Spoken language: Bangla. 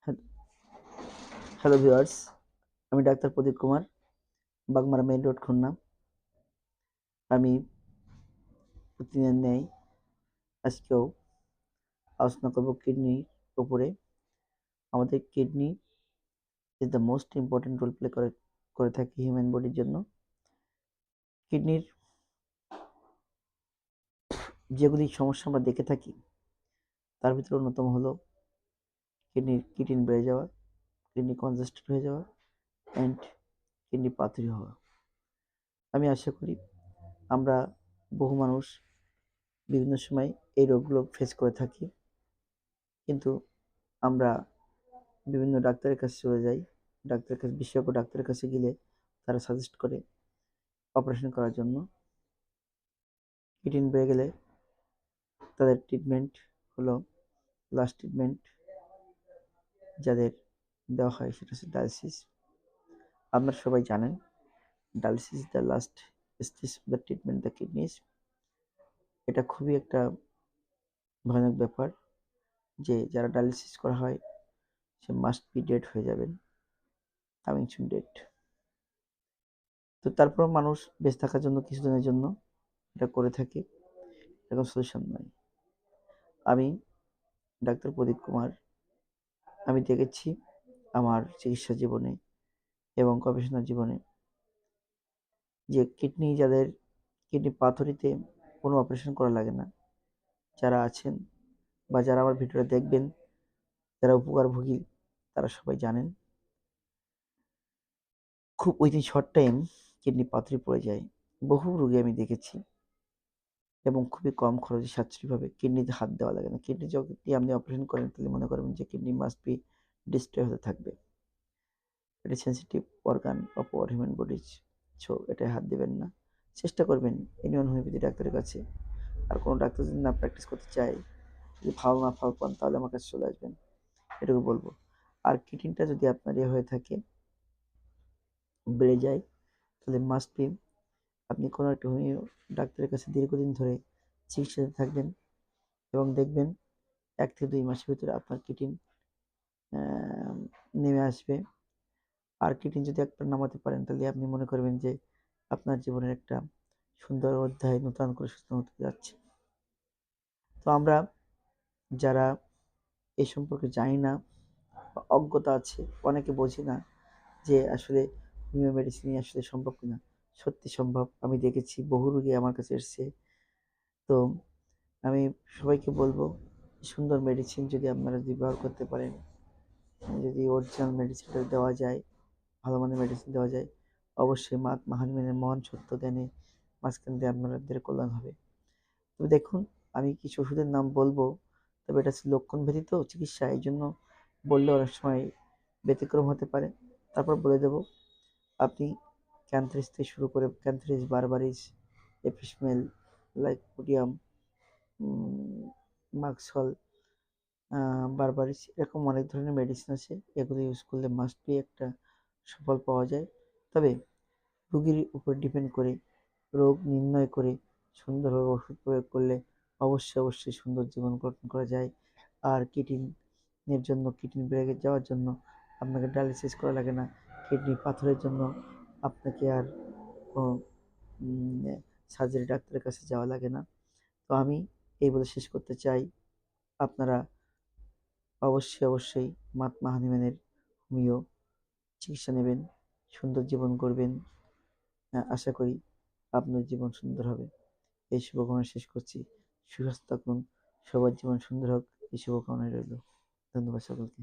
হ্যালো হ্যালো ভিউয়ার্স, আমি doctor Pradip Kumar, Bagmara main road, Khulna. আমি প্রতিদিনের ন্যায় আজকেও আলোচনা করব কিডনির উপরে। আমাদের kidney is the most important role play করে থাকে হিউম্যান বডির জন্য। কিডনির যেগুলি সমস্যা আমরা দেখে থাকি তার ভিতরে অন্যতম হলো কিডনির কিটিন বেড়ে যাওয়া, কিডনি কনজেস্টেড হয়ে যাওয়া অ্যান্ড কিডনি পাথরি হওয়া। আমি আশা করি আমরা বহু মানুষ বিভিন্ন সময় এই রোগগুলো ফেস করে থাকি, কিন্তু আমরা বিভিন্ন ডাক্তারের কাছে চলে যাই। বিশেষজ্ঞ ডাক্তারের কাছে গেলে তারা সাজেস্ট করে অপারেশন করার জন্য। কিডনি বেড়ে গেলে তাদের ট্রিটমেন্ট হলো, লাস্ট ট্রিটমেন্ট যাদের দেওয়া হয় সেটা হচ্ছে ডায়ালিসিস। আপনারা সবাই জানেন dialysis is the last stage of the treatment the kidneys. এটা খুবই একটা ভয়ানক ব্যাপার যে যারা ডায়ালিসিস করা হয় সে মাস্ট বি ডেড হয়ে যাবেন, কামিং সুন ডেড। তো তারপর মানুষ বেঁচে থাকার জন্য কিছুদিনের জন্য এটা করে থাকে, এরকম সলিউশন নয়। আমি ডাক্তার প্রদীপ কুমার, আমি দেখেছি আমার চিকিৎসা জীবনে এবং গবেষণা জীবনে যে যাদের কিডনি পাথরিতে কোনো অপারেশন করা লাগে না, যারা আছেন বা যারা আমার ভিডিওটা দেখবেন, যারা উপকারভোগী, তারা সবাই জানেন খুব উইদিন শর্ট টাইম কিডনি পাথরি পড়ে যায়। বহু রোগী আমি দেখেছি এবং খুবই কম খরচে সাশ্রয়ীভাবে কিডনিতে হাত দেওয়া লাগে না। কিডনি যদি আপনি অপারেশন করেন তাহলে মনে করবেন যে কিডনি মাস্ট বি ডিস্ট্রয় হতে থাকবে। এটা sensitive organ of our human bodies, so এটায় হাত দেবেন না। চেষ্টা করবেন এনিওয়ান হোমিওপ্যাথি ডাক্তারের কাছে। আর কোনো ডাক্তার যদি না প্র্যাকটিস করতে চায়, যদি ভালো না ফল পান, তাহলে আমার কাছে চলে আসবেন, এটুকু বলবো। আর কিডনিটা যদি আপনার হয়ে থাকে, বেড়ে যায়, তাহলে মাস্ট বি আপনি কোনো একটা হোমিও ডাক্তারের কাছে দীর্ঘদিন ধরে চিকিৎসাতে থাকবেন এবং দেখবেন 1 থেকে 2 মাসের ভিতরে আপনার কিডনি নেমে আসবে। আর কিডনি যদি একবার নামাতে পারেন তাহলে আপনি মনে করবেন যে আপনার জীবনের একটা সুন্দর অধ্যায় নতুন করে সূচনা হতে যাচ্ছে। তো আমরা যারা এই সম্পর্কে জানি না বা অজ্ঞতা আছে, অনেকে বোঝে না যে আসলে হোমিও মেডিসিনই আসলে সম্ভব কিনা। সত্যি সম্ভব। আমি দেখেছি বহু রোগী আমার কাছে এসছে। তো আমি সবাইকে বলবো, সুন্দর মেডিসিন যদি আপনারা ব্যবহার করতে পারেন, যদি অরিজিনাল মেডিসিনটা দেওয়া যায়, ভালো মানের মেডিসিন দেওয়া যায়, অবশ্যই মহানিমের মহান সত্য জ্ঞানে মাঝখান দিয়ে আপনাদের কল্যাণ হবে। তবে দেখুন, আমি কিছু ওষুধের নাম বলবো, তবে এটা হচ্ছে লক্ষণ ভিত্তিক চিকিৎসা, এই জন্য বললে অনেক সময় ব্যতিক্রম হতে পারে। তারপর বলে দেব, আপনি ক্যান্থ্রিস থেকে শুরু করে ক্যান্থ্রিস, বারবারিস, এপিসমেল, লাইকোডিয়াম, মাক্সল, বারবারিস, এরকম অনেক ধরনের মেডিসিন আছে। এগুলো ইউজ করলে মাস্ট বি একটা সুফল পাওয়া যায়। তবে রোগীর উপর ডিপেন্ড করে, রোগ নির্ণয় করে সুন্দরভাবে ওষুধ প্রয়োগ করলে অবশ্যই সুন্দর জীবন গঠন করা যায়। আর কিডনির জন্য, কিডনি বেড়ে যাওয়ার জন্য আপনাকে ডায়ালিসিস করা লাগে না। কিডনি পাথরের জন্য আপনাকে আর কোনো সার্জারি ডাক্তারের কাছে যাওয়া লাগে না। তো আমি এই বলে শেষ করতে চাই, আপনারা অবশ্যই মহাত্মা হানিম্যানের হোমিও চিকিৎসা নেবেন, সুন্দর জীবন করবেন। আশা করি আপনার জীবন সুন্দর হবে। এই শুভকামনা শেষ করছি। সুস্বাস্থ্য থাকুন, সবার জীবন সুন্দর হোক, এই শুভকামনায় রইল। ধন্যবাদ সকলকে।